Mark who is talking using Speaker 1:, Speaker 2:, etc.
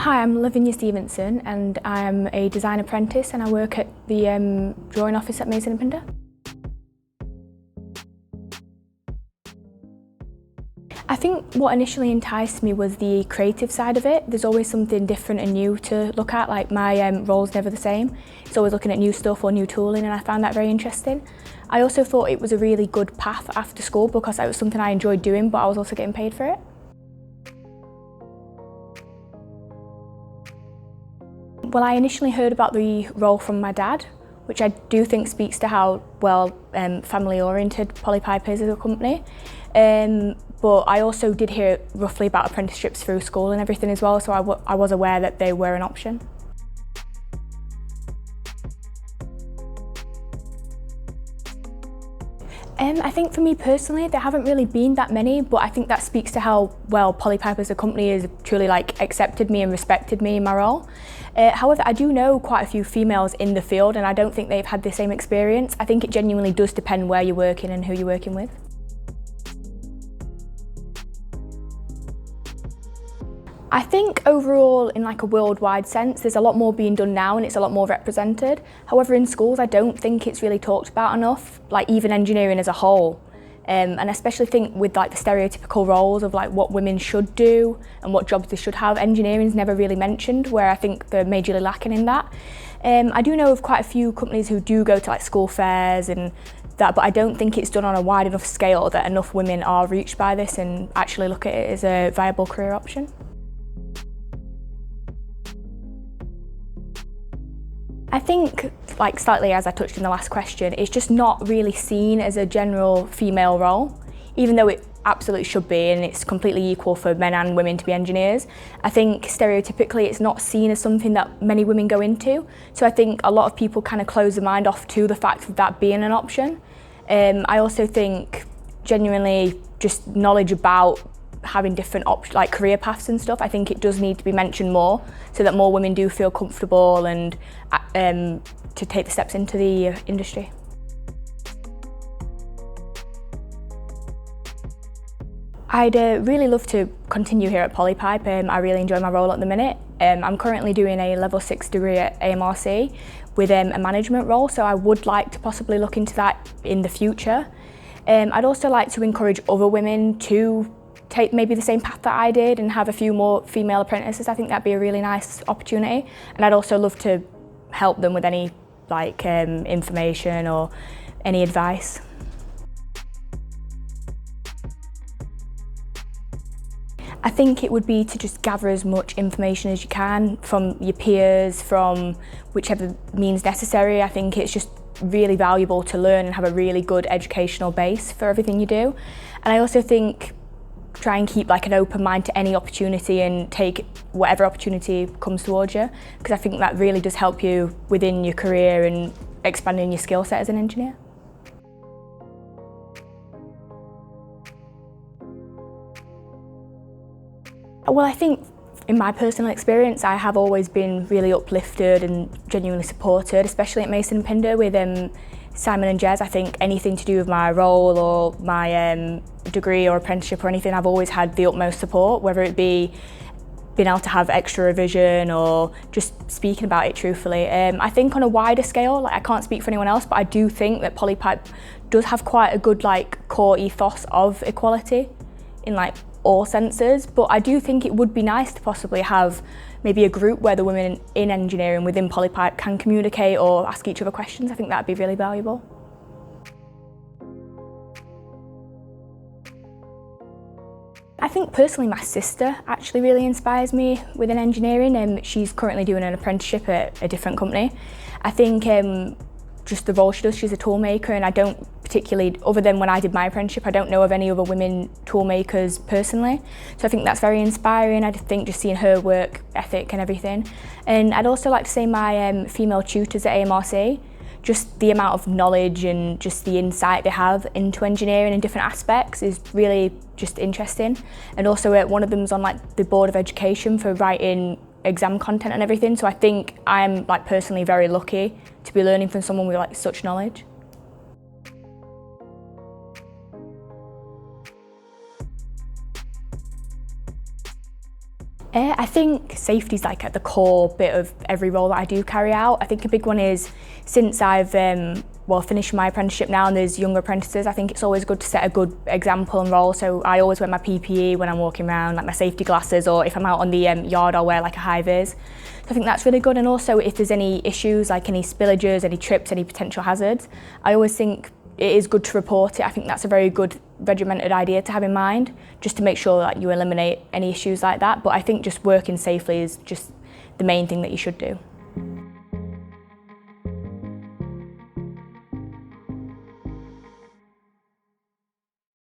Speaker 1: Hi, I'm Lavinia Stevenson and I'm a design apprentice and I work at the drawing office at Mason & Pinder. I think what initially enticed me was the creative side of it. There's always something different and new to look at, like my role's never the same. It's always looking at new stuff or new tooling and I found that very interesting. I also thought it was a really good path after school because it was something I enjoyed doing but I was also getting paid for it. Well, I initially heard about the role from my dad, which I do think speaks to how well family-oriented Polypipe is as a company. But I also did hear roughly about apprenticeships through school and everything as well, so I was aware that they were an option. I think for me personally, there haven't really been that many, but I think that speaks to how well Polypipe as a company has truly accepted me and respected me in my role. However, I do know quite a few females in the field and I don't think they've had the same experience. I think it genuinely does depend where you're working and who you're working with. I think overall, in a worldwide sense, there's a lot more being done now and it's a lot more represented. However, in schools, I don't think it's really talked about enough, even engineering as a whole. And I especially think with the stereotypical roles of what women should do and what jobs they should have, engineering's never really mentioned, where I think they're majorly lacking in that. I do know of quite a few companies who do go to school fairs and that, but I don't think it's done on a wide enough scale that enough women are reached by this and actually look at it as a viable career option. I think, slightly as I touched in the last question, it's just not really seen as a general female role, even though it absolutely should be and it's completely equal for men and women to be engineers. I think stereotypically it's not seen as something that many women go into, so I think a lot of people kind of close their mind off to the fact of that being an option. I also think genuinely just knowledge about having different career paths and stuff, I think it does need to be mentioned more so that more women do feel comfortable and to take the steps into the industry. I'd really love to continue here at Polypipe. I really enjoy my role at the minute. I'm currently doing a level 6 degree at AMRC with a management role, so I would like to possibly look into that in the future. I'd also like to encourage other women to take maybe the same path that I did and have a few more female apprentices. I think that'd be a really nice opportunity, and I'd also love to help them with any information or any advice. I think it would be to just gather as much information as you can from your peers, from whichever means necessary. I think it's just really valuable to learn and have a really good educational base for everything you do. And I also think try and keep an open mind to any opportunity and take whatever opportunity comes towards you, because I think that really does help you within your career and expanding your skill set as an engineer. Well, I think in my personal experience, I have always been really uplifted and genuinely supported, especially at Mason & Pinder with Simon and Jez. I think anything to do with my role or my degree or apprenticeship or anything, I've always had the utmost support, whether it be being able to have extra revision or just speaking about it truthfully. I think on a wider scale, I can't speak for anyone else, but I do think that Polypipe does have quite a good core ethos of equality in all senses, but I do think it would be nice to possibly have maybe a group where the women in engineering within Polypipe can communicate or ask each other questions. I think that'd be really valuable. I think personally my sister actually really inspires me within engineering. She's currently doing an apprenticeship at a different company. I think just the role she does, she's a tool maker, and I don't particularly, other than when I did my apprenticeship, I don't know of any other women tool makers personally. So I think that's very inspiring. I think just seeing her work ethic and everything. And I'd also like to say my female tutors at AMRC, just the amount of knowledge and just the insight they have into engineering in different aspects is really just interesting. And also one of them's on the board of education for writing exam content and everything, so I think I'm personally very lucky to be learning from someone with such knowledge. I think safety is like at the core bit of every role that I do carry out. I think a big one is, since I've finished my apprenticeship now and there's younger apprentices, I think it's always good to set a good example and role. So I always wear my PPE when I'm walking around, like my safety glasses, or if I'm out on the yard I'll wear like a high vis. So I think that's really good. And also if there's any issues, like any spillages, any trips, any potential hazards, I always think it is good to report it. I think that's a very good regimented idea to have in mind, just to make sure that you eliminate any issues like that. But I think just working safely is just the main thing that you should do.